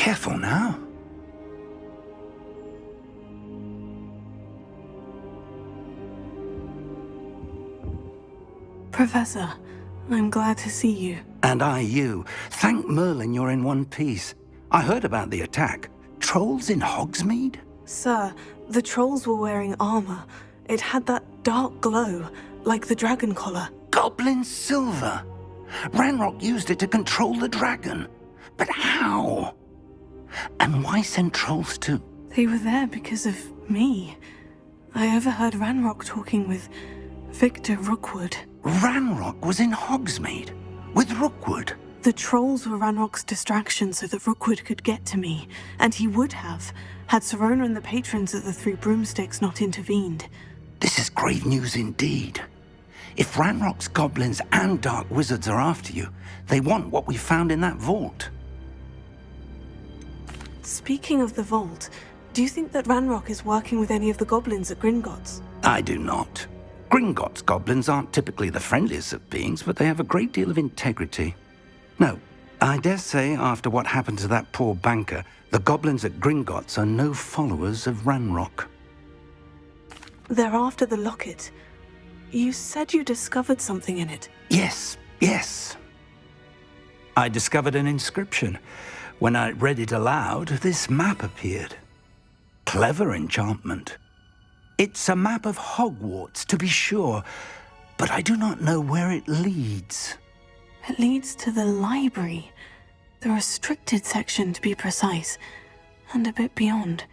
Careful now. Professor, I'm glad to see you. And I you. Thank Merlin you're in one piece. I heard about the attack. Trolls in Hogsmeade? Sir, the trolls were wearing armor. It had that dark glow, like the dragon collar. Goblin silver. Ranrock used it to control the dragon. But how? And why send trolls too? They were there because of me. I overheard Ranrock talking with Victor Rookwood. Ranrock was in Hogsmeade with Rookwood. The trolls were Ranrock's distraction so that Rookwood could get to me, and he would have, had Sirona and the patrons of the Three Broomsticks not intervened. This is grave news indeed. If Ranrock's goblins and dark wizards are after you, they want what we found in that vault. Speaking of the vault, do you think that Ranrock is working with any of the goblins at Gringotts? I do not. Gringotts goblins aren't typically the friendliest of beings, but they have a great deal of integrity. No, I dare say after what happened to that poor banker, the goblins at Gringotts are no followers of Ranrock. They're after the locket. You said you discovered something in it. Yes. I discovered an inscription. When I read it aloud, this map appeared. Clever enchantment. It's a map of Hogwarts, to be sure, but I do not know where it leads. It leads to the library. The restricted section, to be precise, and a bit beyond.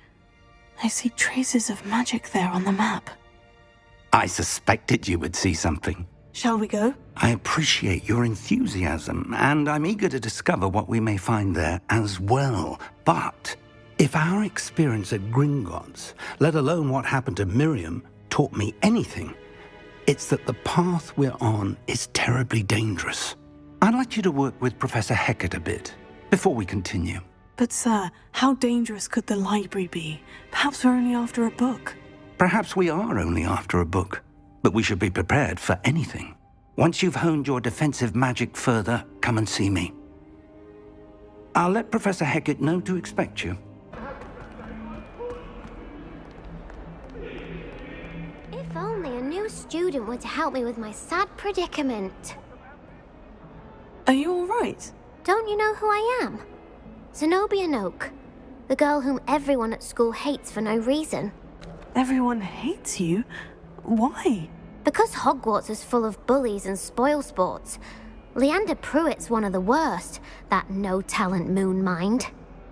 I see traces of magic there on the map. I suspected you would see something. Shall we go? I appreciate your enthusiasm, and I'm eager to discover what we may find there as well. But if our experience at Gringotts, let alone what happened to Miriam, taught me anything, it's that the path we're on is terribly dangerous. I'd like you to work with Professor Hecat a bit before we continue. But sir, how dangerous could the library be? Perhaps we're only after a book. Perhaps we are only after a book, but we should be prepared for anything. Once you've honed your defensive magic further, come and see me. I'll let Professor Hecat know to expect you. If only a new student were to help me with my sad predicament. Are you all right? Don't you know who I am? Zenobia Noak, the girl whom everyone at school hates for no reason. Everyone hates you? Why? Because Hogwarts is full of bullies and spoilsports. Leander Pruitt's one of the worst, that no-talent moon mind.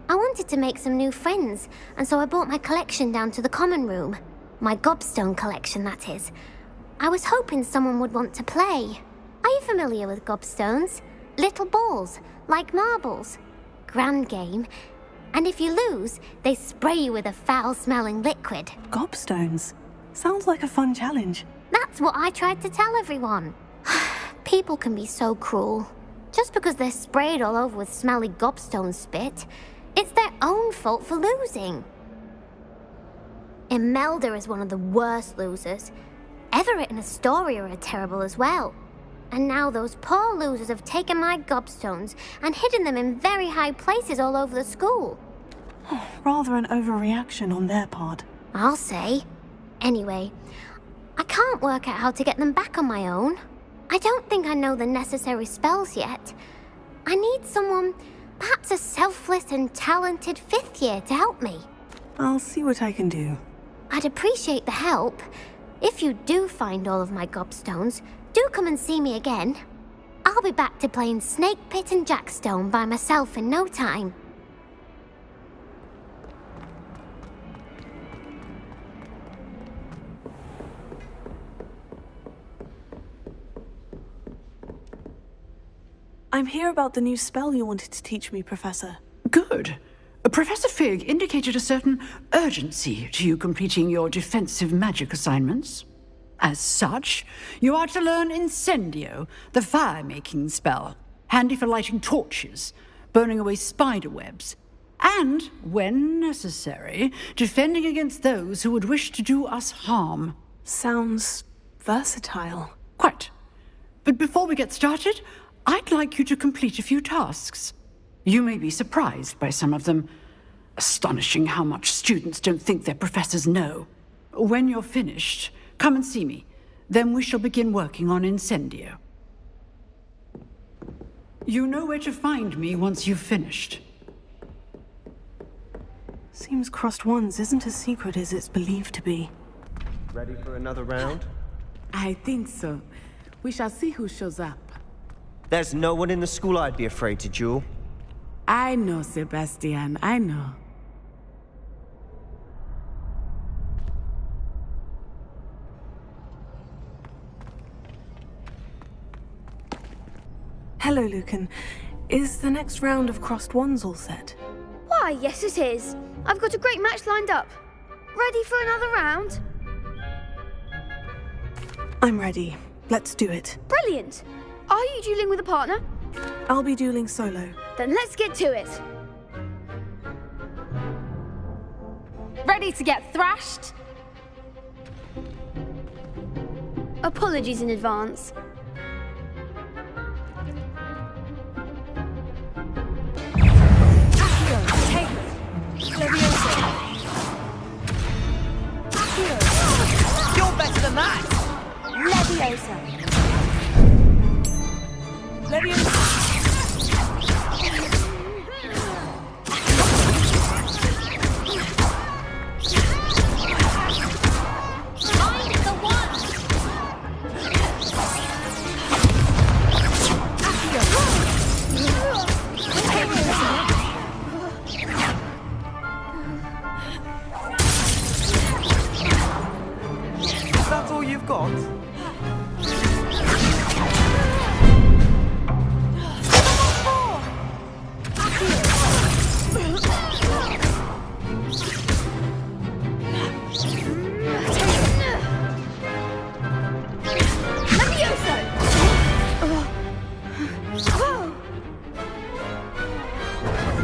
I wanted to make some new friends, and so I brought my collection down to the common room. My gobstone collection, that is. I was hoping someone would want to play. Are you familiar with gobstones? Little balls, like marbles. Grand game. And if you lose, they spray you with a foul-smelling liquid. Gobstones? Sounds like a fun challenge. That's what I tried to tell everyone. People can be so cruel. Just because they're sprayed all over with smelly gobstone spit, it's their own fault for losing. Imelda is one of the worst losers. Everett and Astoria are terrible as well. And now those poor losers have taken my gobstones and hidden them in very high places all over the school. Rather an overreaction on their part. I'll say. Anyway, I can't work out how to get them back on my own. I don't think I know the necessary spells yet. I need someone, perhaps a selfless and talented fifth year to help me. I'll see what I can do. I'd appreciate the help. If you do find all of my gobstones, do come and see me again. I'll be back to playing Snake Pit and Jackstone by myself in no time. I'm here about the new spell you wanted to teach me, Professor. Good. Professor Figg indicated a certain urgency to you completing your defensive magic assignments. As such, you are to learn Incendio, the fire-making spell, handy for lighting torches, burning away spider webs, and, when necessary, defending against those who would wish to do us harm. Sounds versatile. Quite. But before we get started, I'd like you to complete a few tasks. You may be surprised by some of them. Astonishing how much students don't think their professors know. When you're finished, come and see me. Then we shall begin working on Incendio. You know where to find me once you've finished. Seems Crossed Wands isn't as secret as it's believed to be. Ready for another round? I think so. We shall see who shows up. There's no one in the school I'd be afraid to duel. I know, Sebastian, I know. Hello, Lucan. Is the next round of Crossed Wands all set? Why, yes it is. I've got a great match lined up. Ready for another round? I'm ready. Let's do it. Brilliant. Are you dueling with a partner? I'll be dueling solo. Then let's get to it. Ready to get thrashed? Apologies in advance. You're better than that! Leviosa. That's all you've got?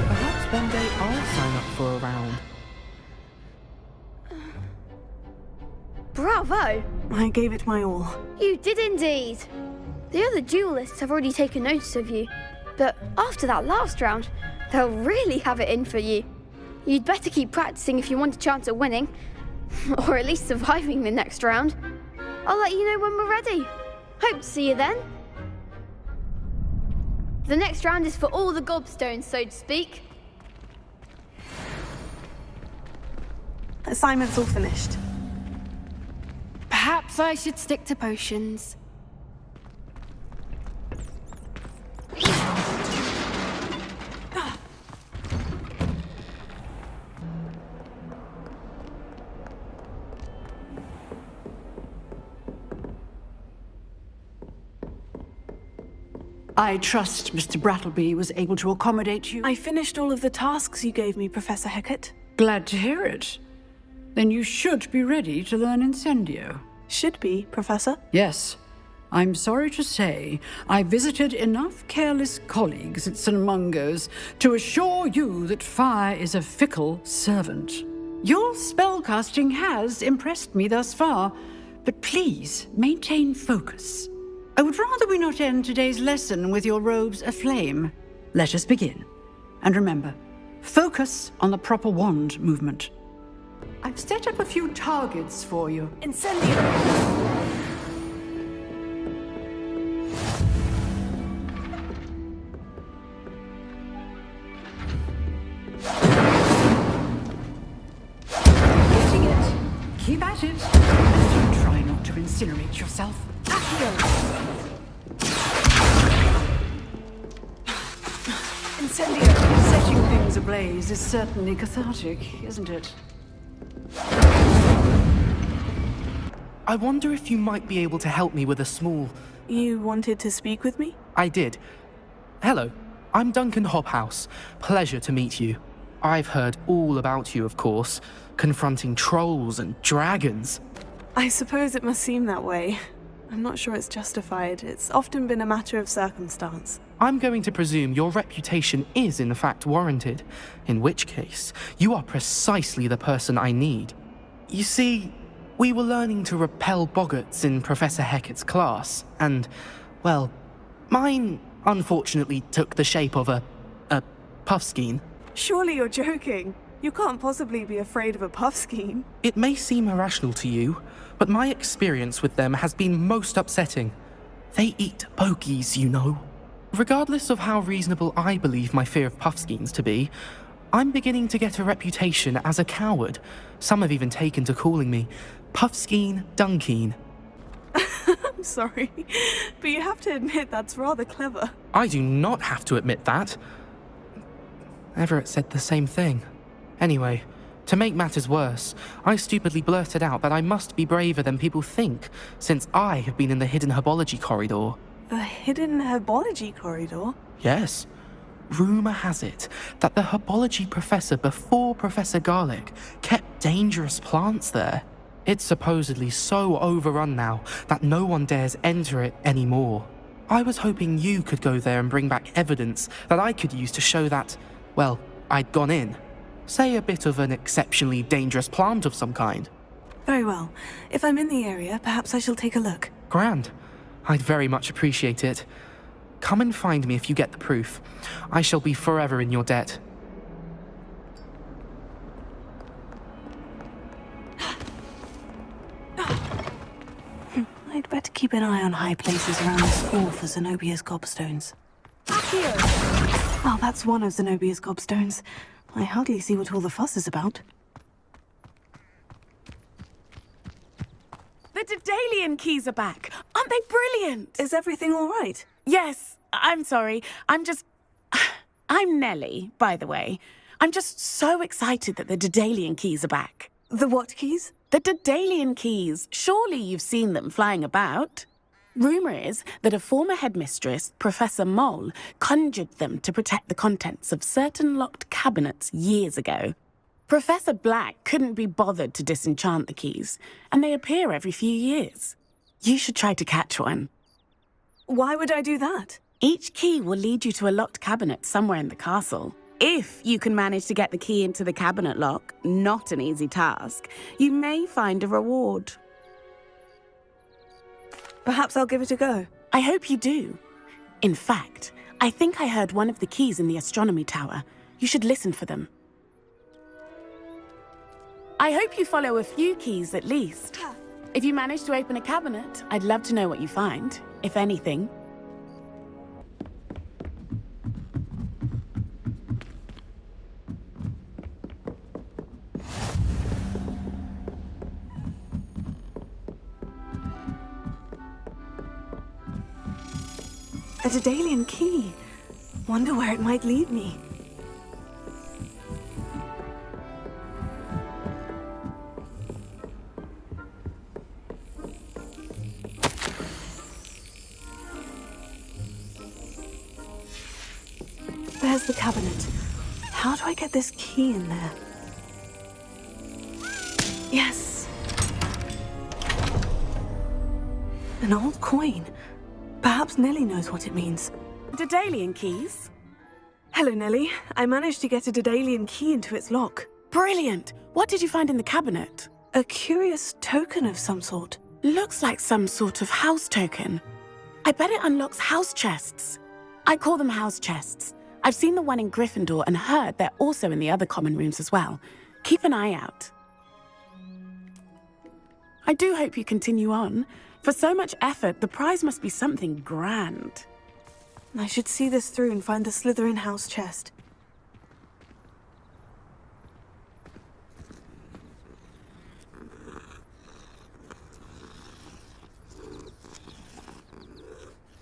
Perhaps one day I'll sign up for a round. Bravo! I gave it my all. You did indeed. The other duelists have already taken notice of you, but after that last round, they'll really have it in for you. You'd better keep practicing if you want a chance at winning, or at least surviving the next round. I'll let you know when we're ready. Hope to see you then. The next round is for all the gobstones, so to speak. Assignment's all finished. Perhaps I should stick to potions. I trust Mr. Brattleby was able to accommodate you. I finished all of the tasks you gave me, Professor Hecat. Glad to hear it. Then you should be ready to learn Incendio. Should be, Professor. Yes. I'm sorry to say, I visited enough careless colleagues at St. Mungo's to assure you that fire is a fickle servant. Your spellcasting has impressed me thus far, but please maintain focus. I would rather we not end today's lesson with your robes aflame. Let us begin. And remember, focus on the proper wand movement. I've set up a few targets for you. Incendio! Getting it. Keep at it. And try not to incinerate yourself. Incendio! Setting things ablaze is certainly cathartic, isn't it? I wonder if you might be able to help me with a small... You wanted to speak with me? I did. Hello, I'm Duncan Hobhouse. Pleasure to meet you. I've heard all about you, of course, confronting trolls and dragons. I suppose it must seem that way. I'm not sure it's justified. It's often been a matter of circumstance. I'm going to presume your reputation is in fact warranted, in which case, you are precisely the person I need. You see, we were learning to repel boggarts in Professor Hecat's class, and, well, mine unfortunately took the shape of a Puffskein. Surely you're joking. You can't possibly be afraid of a Puffskein. It may seem irrational to you, but my experience with them has been most upsetting. They eat bogies, you know. Regardless of how reasonable I believe my fear of Puffskeins to be, I'm beginning to get a reputation as a coward. Some have even taken to calling me Puffskein Dunkeen. I'm sorry, but you have to admit that's rather clever. I do not have to admit that. Everett said the same thing. Anyway, to make matters worse, I stupidly blurted out that I must be braver than people think, since I have been in the hidden herbology corridor. The hidden herbology corridor? Yes. Rumour has it that the herbology professor before Professor Garlick kept dangerous plants there. It's supposedly so overrun now that no one dares enter it anymore. I was hoping you could go there and bring back evidence that I could use to show that, well, I'd gone in. Say a bit of an exceptionally dangerous plant of some kind. Very well. If I'm in the area, perhaps I shall take a look. Grand. I'd very much appreciate it. Come and find me if you get the proof. I shall be forever in your debt. I'd better keep an eye on high places around the school for Zenobia's gobstones. Accio! Well, that's one of Zenobia's gobstones. I hardly see what all the fuss is about. The Daedalian keys are back. Aren't they brilliant? Is everything all right? Yes, I'm sorry. I'm Nellie, by the way. I'm just so excited that the Daedalian keys are back. The what keys? The Daedalian keys. Surely you've seen them flying about. Rumour is that a former headmistress, Professor Moll, conjured them to protect the contents of certain locked cabinets years ago. Professor Black couldn't be bothered to disenchant the keys, and they appear every few years. You should try to catch one. Why would I do that? Each key will lead you to a locked cabinet somewhere in the castle. If you can manage to get the key into the cabinet lock, not an easy task, you may find a reward. Perhaps I'll give it a go. I hope you do. In fact, I think I heard one of the keys in the astronomy tower. You should listen for them. I hope you follow a few keys at least. If you manage to open a cabinet, I'd love to know what you find, if anything. A Daedalian key. Wonder where it might lead me. There's the cabinet. How do I get this key in there? Yes! An old coin. Perhaps Nellie knows what it means. Daedalian keys? Hello, Nellie. I managed to get a Daedalian key into its lock. Brilliant! What did you find in the cabinet? A curious token of some sort. Looks like some sort of house token. I bet it unlocks house chests. I call them house chests. I've seen the one in Gryffindor and heard they're also in the other common rooms as well. Keep an eye out. I do hope you continue on. For so much effort, the prize must be something grand. I should see this through and find the Slytherin house chest.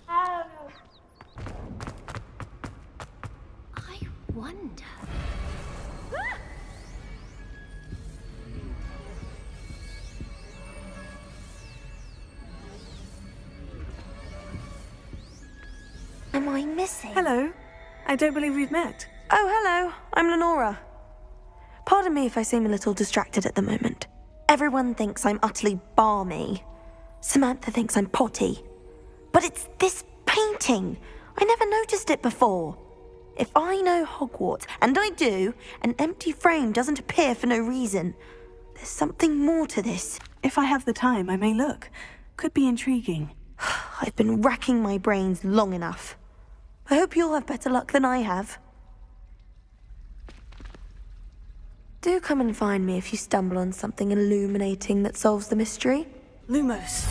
I wonder... Am I missing? Hello. I don't believe we've met. Oh, hello. I'm Lenora. Pardon me if I seem a little distracted at the moment. Everyone thinks I'm utterly balmy. Samantha thinks I'm potty. But it's this painting. I never noticed it before. If I know Hogwarts, and I do, an empty frame doesn't appear for no reason. There's something more to this. If I have the time, I may look. Could be intriguing. I've been racking my brains long enough. I hope you'll have better luck than I have. Do come and find me if you stumble on something illuminating that solves the mystery. Lumos.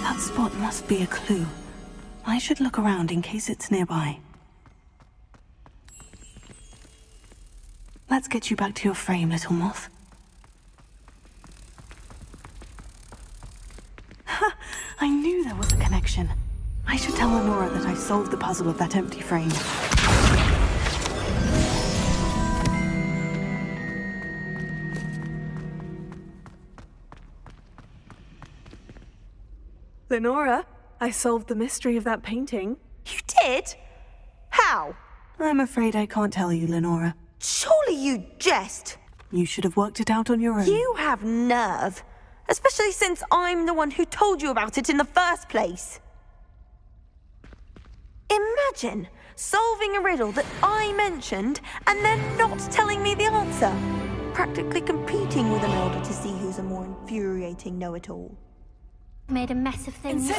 That spot must be a clue. I should look around in case it's nearby. Let's get you back to your frame, little moth. Ha! I knew there was a connection. I should tell Lenora that I solved the puzzle of that empty frame. Lenora, I solved the mystery of that painting. You did? How? I'm afraid I can't tell you, Lenora. Surely you jest. You should have worked it out on your own. You have nerve. Especially since I'm the one who told you about it in the first place. Imagine solving a riddle that I mentioned and then not telling me the answer. Practically competing with an elder to see who's a more infuriating know-it-all. Made a mess of things.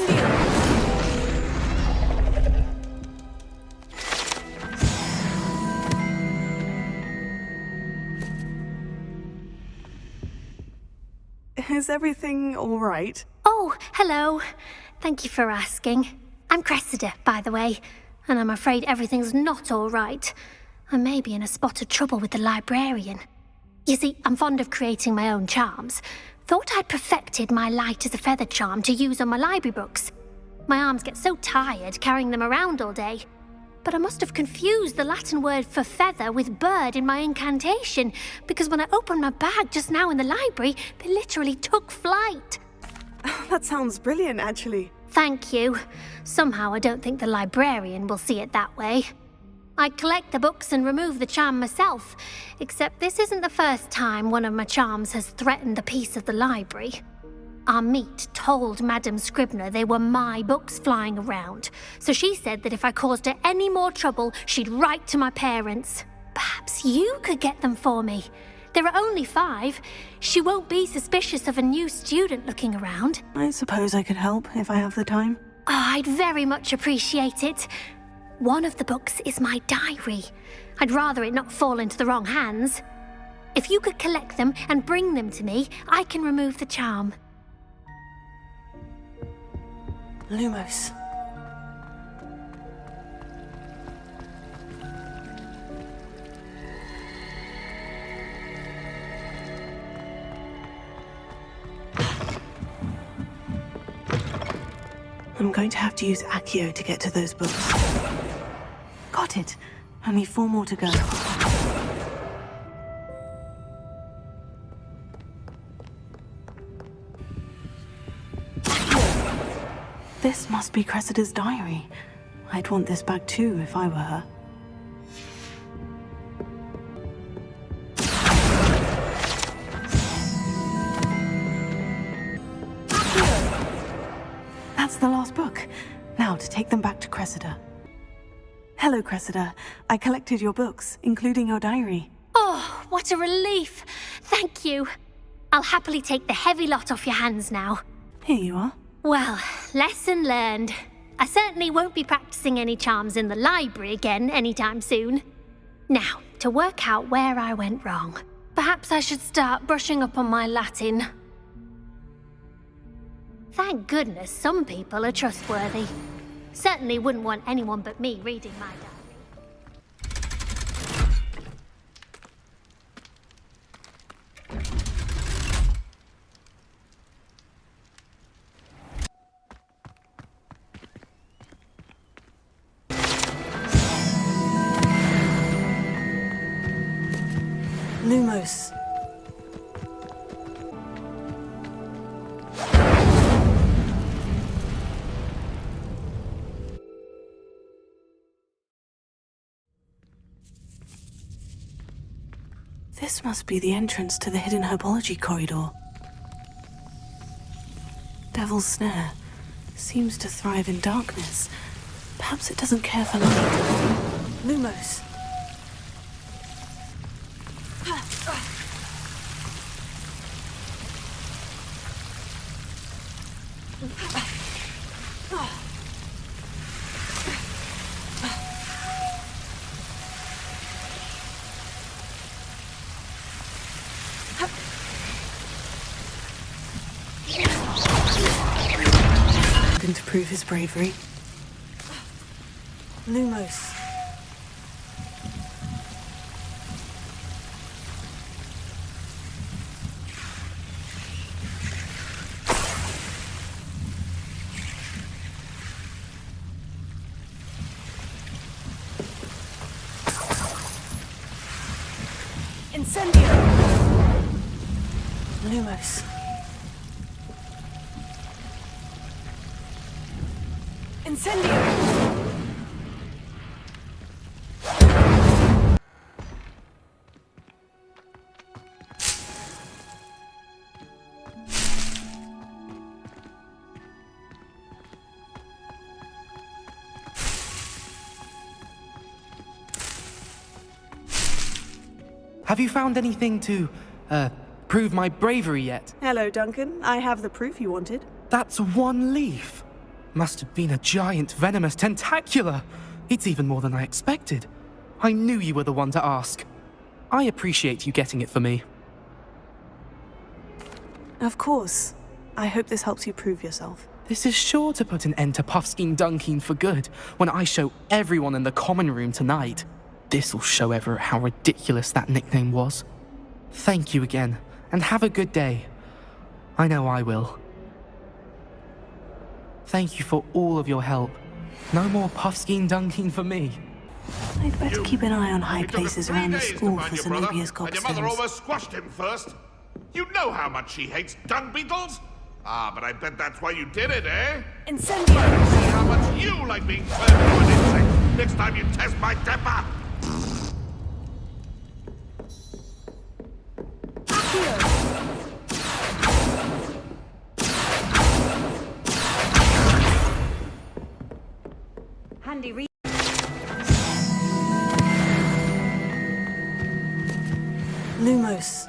Is everything all right? Oh, hello. Thank you for asking. I'm Cressida, by the way, and I'm afraid everything's not all right. I may be in a spot of trouble with the librarian. You see, I'm fond of creating my own charms. Thought I'd perfected my light as a feather charm to use on my library books. My arms get so tired carrying them around all day. But I must have confused the Latin word for feather with bird in my incantation, because when I opened my bag just now in the library, they literally took flight. That sounds brilliant, actually. Thank you. Somehow I don't think the librarian will see it that way. I collect the books and remove the charm myself, except this isn't the first time one of my charms has threatened the peace of the library. Our meet told Madame Scribner they were my books flying around, so she said that if I caused her any more trouble, she'd write to my parents. Perhaps you could get them for me. There are only 5. She won't be suspicious of a new student looking around. I suppose I could help if I have the time. Oh, I'd very much appreciate it. One of the books is my diary. I'd rather it not fall into the wrong hands. If you could collect them and bring them to me, I can remove the charm. Lumos. I'm going to have to use Accio to get to those books. Got it. Only 4 more to go. This must be Cressida's diary. I'd want this back too if I were her. That's the last book. Now to take them back to Cressida. Hello, Cressida. I collected your books, including your diary. Oh, what a relief. Thank you. I'll happily take the heavy lot off your hands now. Here you are. Well, lesson learned. I certainly won't be practicing any charms in the library again anytime soon. Now, to work out where I went wrong. Perhaps I should start brushing up on my Latin. Thank goodness some people are trustworthy. Certainly wouldn't want anyone but me reading my diary. Lumos. This must be the entrance to the hidden herbology corridor. Devil's Snare seems to thrive in darkness. Perhaps it doesn't care for light. Lumos. hoping to prove his bravery. Lumos. Incendio! Lumos. Incendio! Have you found anything to, prove my bravery yet? Hello, Duncan. I have the proof you wanted. That's one leaf. Must have been a giant venomous tentacula. It's even more than I expected. I knew you were the one to ask. I appreciate you getting it for me. Of course. I hope this helps you prove yourself. This is sure to put an end to Puffskein Dunkeen for good when I show everyone in the common room tonight. This'll show Everett how ridiculous that nickname was. Thank you again, and have a good day. I know I will. Thank you for all of your help. No more Puffskein Dunkeen for me. I'd better keep an eye on high places around the school for Zenobia's And your mother gobstones. almost squashed him first. You know how much she hates dung beetles? Ah, but I bet that's why you did it, eh? Incendio! Let's see how much you like being turned into an insect next time you test my temper. Handy read. Lumos.